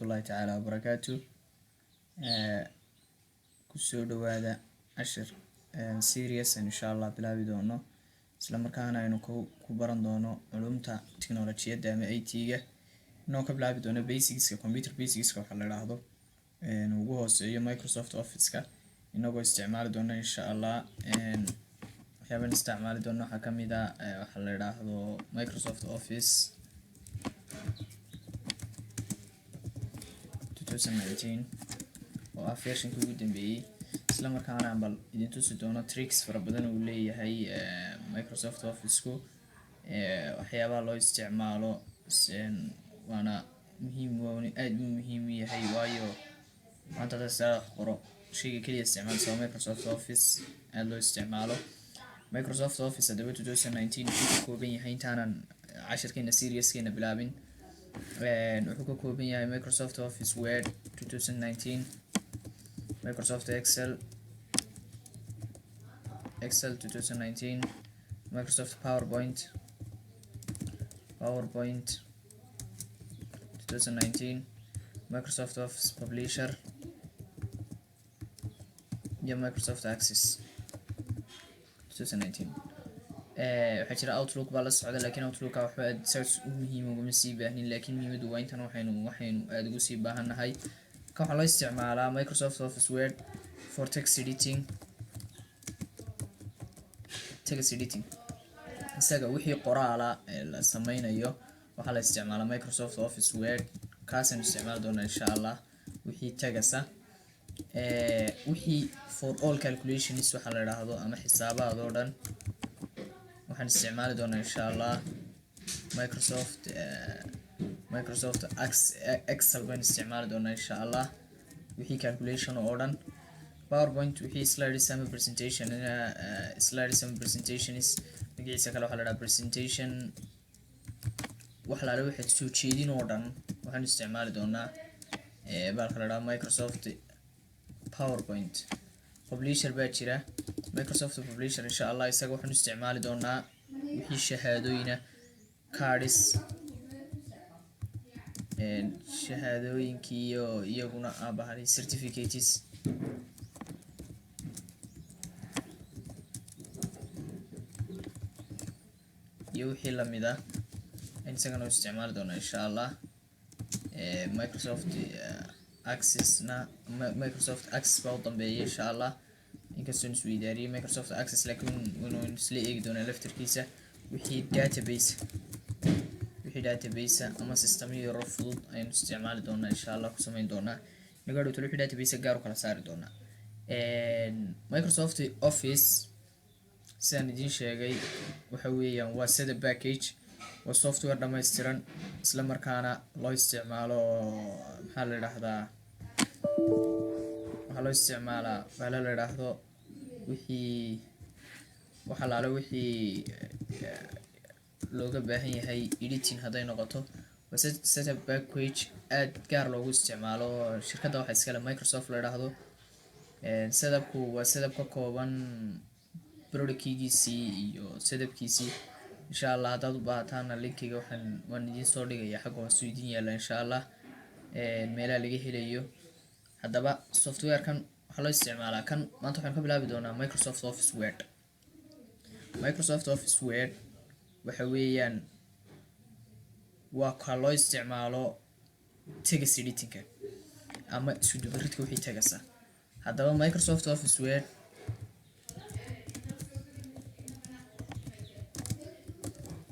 الله تعالى وبركاته. kusoo dhawaada cashir serious in sha Allah bilaabi doono isla markaana aynu ku baran doono culumta tiknoolajiyadda ama IT-ga inoo ka bilaabi doono basicska computer basicska waxa la yiraahdo ugu hooseeyo Microsoft Office-ka inagoo isticmaali doono insha Allah waxyaabahan isticmaali doono waxa kamid ah waxa la yiraahdo Microsoft Office 2019 oo ah version ugu dambeeyay isla markaana bal idin tusi doono tricks fara badan oo leeyahay Microsoft Office-ku waxyaabaha loo isticmaalo waana muhiim aad u muhiim yahay waayo maanta dadka qoro shayga kaliya isticmaalaya Microsoft Office aad loo isticmaalo Microsoft Office 2019 wuxuu ka kooban yahay intaanan cashirkeena serious-keena bilaabin wuxuu ka kooban yahay Microsoft Office Word 2019 Microsoft Excel 2019 Microsoft PowerPoint 2019 Microsoft Office Publisher iyo Microsoft Access 2019 waxaa jira Outlook baa la socda laakiin Outlook waxa aad u muhiim ugu sii baahnin laakiin muhiimadu waa intan waxaynu aad ugu sii baahanahay ka waxa loo isticmaalaa Microsoft Office Word for text editing isaga wixii qoraala la sameynayo waxa la isticmaalaa Microsoft Office Word kaasaan isticmaali doonaa insha Allah wixii tagasa wixii for all calculations waxa la yiraahdo ama xisaabaad oo dhan waxaan isticmaali doonaa insha Allah Microsoft Excel baan isticmaali doonaa insha Allah wixii calculation oo dhan PowerPoint wixii slides ama presentations magaciisa kale waxa la yiraahdaa presentation waxa la wixii soo jeedin oo dhan waxaan isticmaali doonaa baalka la yiraahdo Microsoft PowerPoint Publisher baa jira Microsoft Publisher insha Allah isaga waxaan isticmaali doonaa wixii shahaadooyina cards shahaadooyinkii iyo iyaguna abahay certificates iyo wixii la mid ah isagana isticmaali doonaa insha Allah Microsoft Access baa u dambeeyay insha Allah inkastoo isweydaariyay Microsoft Access laakiin inuu isla eegi doonaa laftirkiisa wixii database ama systemyo fudud aynu isticmaali doonaa insha Allah ku sameyn doonaa nagaadho wixii database gaar u kala saari doonaa Microsoft Office sidaan idin sheegay waxa weeyaan waa sida package waa software dhameystiran isla markaana loo isticmaalo maxaa la yiraahdaa waxa loo isticmaalaa waxa la yiraahdo wixii waxa la wixii looga baahan yahay editing haday noqoto waa setup package aad gaar loogu isticmaalo shirkadda waxa iska leh Microsoft la yiraahdo setupku waa setup ka kooban productkiisii iyo setupkiisii insha Allah hadaad u baahataan linkiga waan idin soo dhigayaa xagga hoose idin yaala insha Allah meelaha laga helayo hadaba software-kan waxa loo isticmaalaa kan maanta waxaan ka bilaabi doonaa Microsoft Office Word waxa weeyaan waa loo isticmaalo text editing ama isu dubaridka wixii tagasa hadaba Microsoft Office Word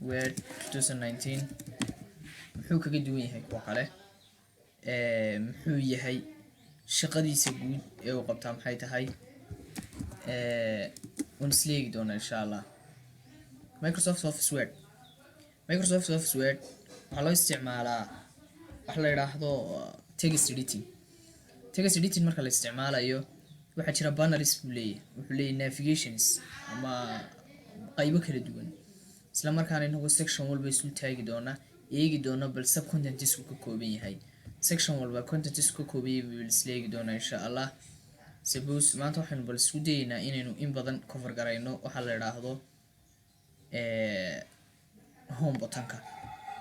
Word 2019 muxuu kaga duwan yahay kuwa kale muxuu yahay shaqadiisa guud ee uu qabtaa maxay tahay unsleegi doona insha Allah Microsoft Office Word waxa loo isticmaalaa waxa la yiraahdo text editing marka la isticmaalayo waxa jira banners wuxuu leeyahay navigations ama qaybo kala duwan isla markaana inuu section walba isu taagi doona eegi doona bal sub contents ka kooban yahay section walba contents ka kooban yahay isleegi doona insha Allah suppose maanta waxaan bal isku dayeynaa inaynu in badan cover garayno waxa la yiraahdo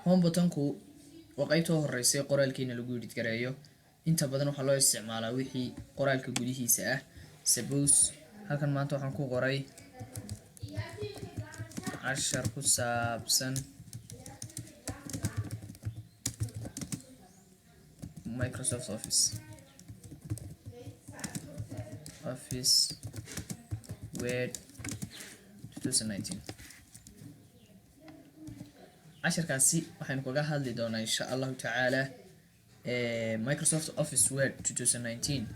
home button-ku oo qaybta horeysay qoraalkiina lagu edit gareeyo. inta badan waxaa loo isticmaalaa wixii qoraalka gudihiisa ah. Suppose halkan maanta waxaan ku qoray cashar ku saabsan Microsoft Office Word 2019. casharkaasi waxaynu kaga hadli doonaa insha allahu tacaala Microsoft Office Word 2019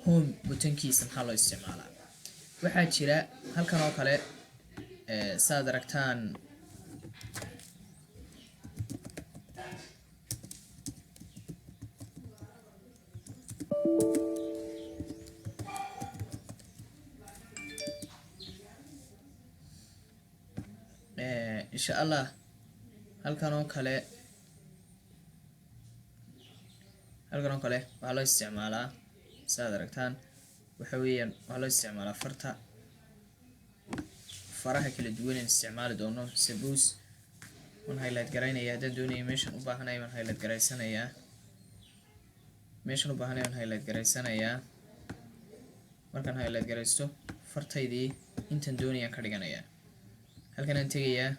home buttonkiisa maxaa loo isticmaalaa. waxaa jira halkan oo kale saad aragtaan insha allah halkan oo kale waxaa loo isticmaalaa saad aragtaan waxa weeyaan waxaa loo isticmaalaa faraha kala duwan aan isticmaali doono. Suppose waan highlight garaynaya haddaan doonayo meeshan u baahanahay waan highlight garaysanayaa markaan highlight garaysto fartaydii intan doonayaan ka dhiganayaa. halkan aan tegayaa,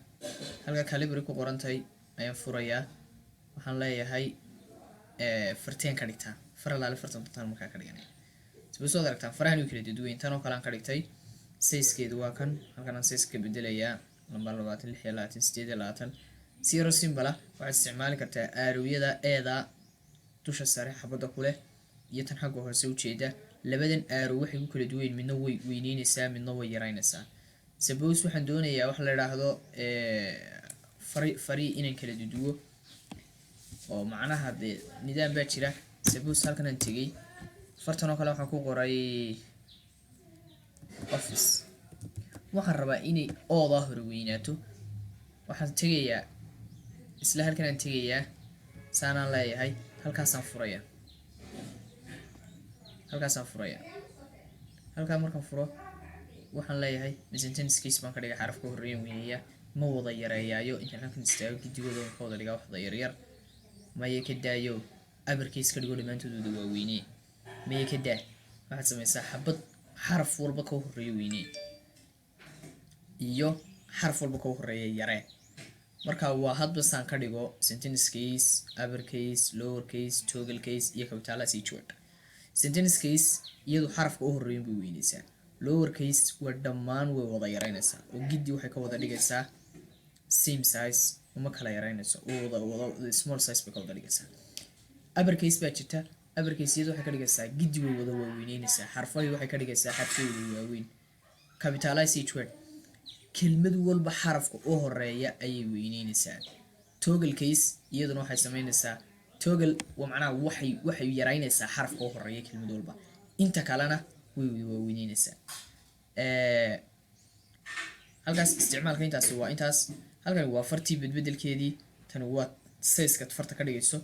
halka calibri ku qorantahay ayaan furayaa, waxaan leeyahay farteen ka dhigtaa faralaale fartan total markaa ka dhiganaya. Suppose waad aragtaan farahan way kala duwan tan oo kale aan ka dhigtay. sizekeedu waa kan, halkan aan size ka bedelayaa number 26 zero symbol ah. waxaad isticmaali kartaa aarowyada eeda dusha sare xabada ku leh iyo tan xagga hoose ujeeda. labadan aaro waxay ku kala duwan, midna way weyneynaysaa midna way yaraynaysaa. Suppose waxaan doonayaa wax la yiraahdo fari inaan kala duduwo oo macnaha nidaam baa jira. Suppose halkan aan tegay fartan oo kale waxaan ku qoray Office, waxaan rabaa inay ooda hore weynaato. waxaan tegayaa isla halkan aan tegayaa saanaan leeyahay, halkaasaan furaya halkaa markaan furo waxaan leeyahay sentence case baan ka dhiga xarafka horeeya weynaya ma wada yareeyaayo. intaan halkan istaago gidigooda ka wada dhigaa waxda yaryar maya ka daayo abarkiis ka dhigo dhamaantooda waa weynee maya ka daa. waxaad samaysaa xabad xaraf walba ka horeeya weynee iyo xaraf walba ka horeeya yaree. marka waa hadba saan ka dhigo sentence case, uppercase, lowercase, toggle case iyo capitalize word. sentence case iyadu xarafka u horeeya bay weynaysaa. lowercase waa dhammaan way wada yaraynaysaa oo gidi waxay ka wada dhigaysaa same size uma kala yaraynayso wada small size bay ka wada dhigaysaa. uppercase baa jirta, uppercase iyadu waxay ka dhigaysaa gidi way wada waaweynaysaa, xarfaha waxay ka dhigaysaa xarfooda waaweyn. capitalize word kelmad walba xarafka u horeeya ayay weyneynaysaa. toggle case iyaduna waxay sameynaysaa toggle waa macnaha waxay yaraynaysaa xarafka u horeeya kelmad walba, inta kalena way waaweynaysaa. halkaas isticmaalka intaas waa intaas. halkan waa fartii bedbedelkeedii, tan waa size-ka farta ka dhigayso,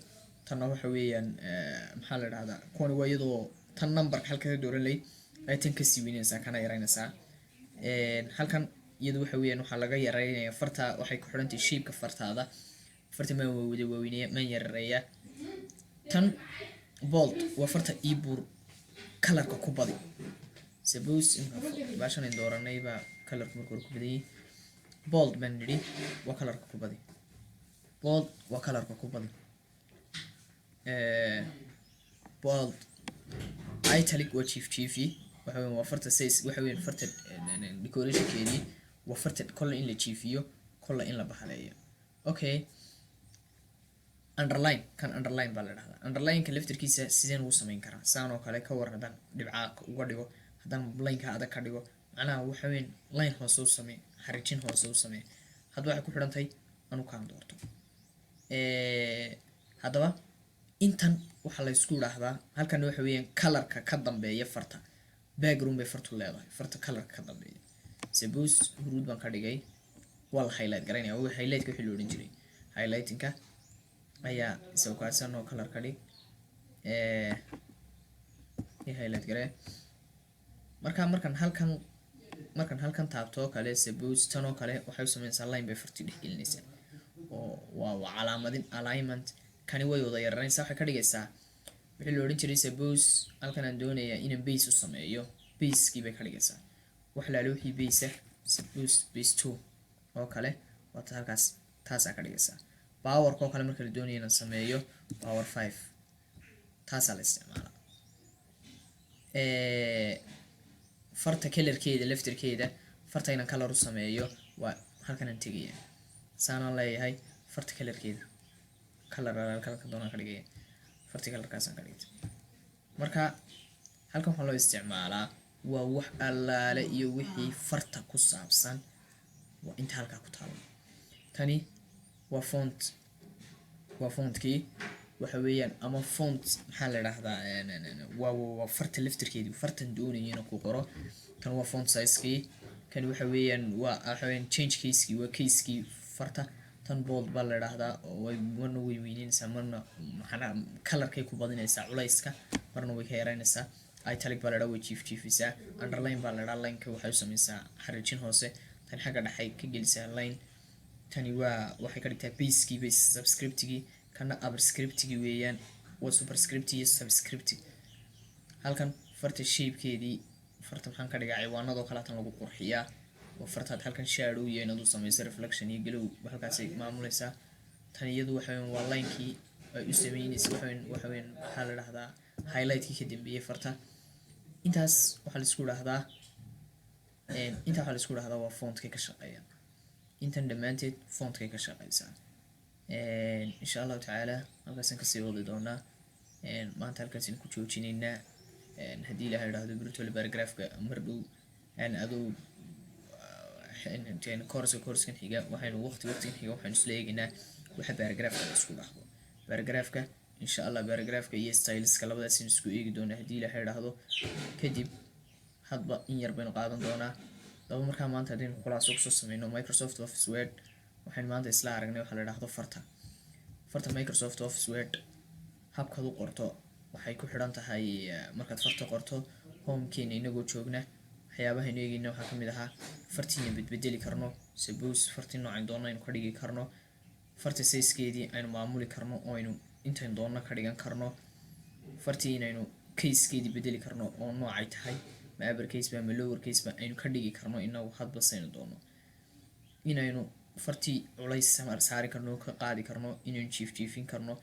tanna waxa weeyaan maxaa la yiraahdaa kuwan waa iyadoo tan number halka ka dooran lahayd ay tan ka sii weynaysaa kana yaraynaysaa. halkan iyadu waxa weeyaan waxa laga yaraynayaa farta waxay ku xiran tahay shape-ka fartaada. farta ma wada waaweynaya ma yareeya. tan bold waa farta e-book colorka ku badi. Suppose baashan in dooranay ba colorka markuu ku badiyay bold baan nidhi waa colorka ku badi. bold waa colorka ku badi. bold italic waa chief waxa weyn waa farta size waxa weyn farta decoration keedii waa farta kolle in la chiifiyo kolle in la baxaleeyo. okay underline kan underline baa la dhahdaa. underline ka laftirkiisa sideen uu sameyn karaa saan oo kale ka waran dhibca uga dhigo haddaan line-ka adag ka dhigo macnaha waxa weyn line hoose u samee xariijin hoose u samee hadba waxay ku xiran tahay anu kaan doorto. haddaba intan waxa la isku dhaahdaa halkan waxa weeyaan colorka ka dambeeya farta background bay fartu leedahay farta colorka ka dambeeya. Suppose huruud baan ka dhigay waa la highlight garaynaya oo highlight ka xiloorin jiray highlighting-ka ayaa isoo kaasano color ka dhig highlight garay. markan halkan taabto kale suppose tan oo kale waxay u sameynaysaa line bay farti dhex gelinaysaa oo waa calaamadin alignment kani way wada yaranaysaa waxay ka dhigaysaa wixii la odhan jiray suppose halkan aan doonayaa inaan base u sameeyo basekii bay ka dhigaysaa wax laalo wixii base suppose base 2 oo kale waata halkaas taasaa ka dhigaysaa powerka oo kale marka la doonayo inaan sameeyo power 5 taasaa la isticmaalaa farta colorkeeda laftirkeeda farta inaan color u sameeyo waa halkan aan tegaya saanaan leeyahay farta colorkeeda color halkan doonaan ka dhigaya farti colorkaasaan ka dhigtay marka halkan waxaa loo isticmaalaa waa wax allaale iyo wixii farta ku saabsan waa inta halkaa ku taalo tani waa fontkii waxa weeyaan ama font maxaa la yidhaahdaa waa farta laftirkeedii fartan doonaya inaan ku qoro kan waa font sizekii kan waxa weeyaan change casekii waa casekii farta tan bold baa la yidhaahdaa oo way marna way weyneynaysaa marna maxaa colorkay ku badinaysaa culayska marna way ka yaraynaysaa italic baa la yidhaha way jiifisaa underline baa la yidhaha lineka waxay u samaysaa xariijin hoose tan xagga dhexay ka gelisaa line tani waxay ka dhigtaa basekii base subscriptigii kana upscriptigii weeyaan waa superscript iyo subscript halkan farta shapekeedii farta maxaan ka dhigaa ciwaanadoo kale tan lagu qurxiyaa waa fartaad halkan shadow iyo inaad u samayso reflection iyo glow halkaasay maamulaysaa tan iyadu waxa weeyaan waa linekii ay u sameynaysa waxa weeyaan waxaa la dhahdaa highlightkii ka dambeeyay farta intaas waxaa la isku dhahdaa waa fontkay ka shaqeeya intan dhammaanteed fontkay ka shaqeysaa insha allahu tacaala halkaasaan kasii wadi doonaa maanta halkaasaan ku joojinaynaa haddii ilaha idhaahdo virtual paragraphka mar dhow aduu coursekan xiga waxaynu waqtigan xiga waxaynu isla eegaynaa waxa paragraphka la isku dhahdo paragraphka insha allah paragraphka iyo styleska labadaasaynu isku eegi doonaa haddii ilaha idhaahdo kadib hadba in yar baynu qaadan doonaa daba markaa maanta haddaynu kulaas kusoo sameyno Microsoft Office Word waxaynu maanta isla aragnay waxa la yidhaahdo farta Microsoft Office Word habkaad u qorto waxay ku xidhan tahay markaad farta qorto homekeena inagoo joogna waxyaabaha aynu eegayna waxaa ka mid ahaa fartiina bedbedeli karno suppose fartii noocaan doonno aynu ka dhigi karno farta sizekeedii aynu maamuli karno oo aynu intayn doonno ka dhigan karno fartii inaynu casekeedii bedeli karno oo noocay tahay ma uppercase ba ma lowercase ba aynu ka dhigi karno inagu hadba saynu doono inaynu fartii culays saari karno ka qaadi karno inaynu jiifin karno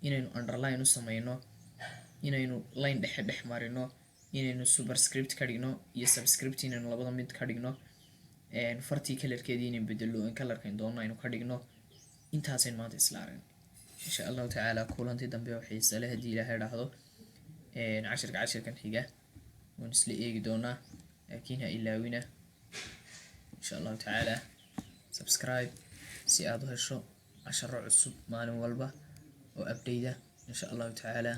inaynu underline u sameyno inaynu line dhex marino inaynu superscript ka dhigno iyo subscript inaynu labada mid ka dhigno fartii colorkeedii inaynu bedelo colorkan doonno aynu ka dhigno intaasaynu maanta isla aragnay insha allahu tacaala kulantii dambe oo xiisa leh haddii ilaahay idhaahdo cashirkan xiga waan isla eegi doonaa laakiin ha ilaawina insha allahu tacaala subscribe si aad u hesho casharo cusub maalin walba oo update insha allahu tacaala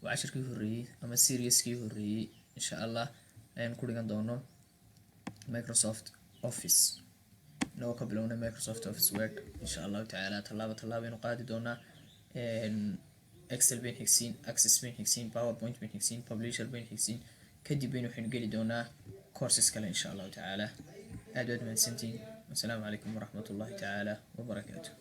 waa cashirkii horeeyay ama serieskii horeeyay insha allah ayaan ku dhigan doono Microsoft Office inoo ka bilowna Microsoft Office Word insha allahu tacaala tallaabo aynu qaadi doonaa Excel bayn xigsiin Access bayn xigsiin PowerPoint bayn xigsiin Publisher bayn xigsiin kadib waxaynu geli doonaa courses kale insha allahu tacaala aad mahadsantiin. Assalaamu calaykum waraxmatullaahi tacaala wabarakaatuh.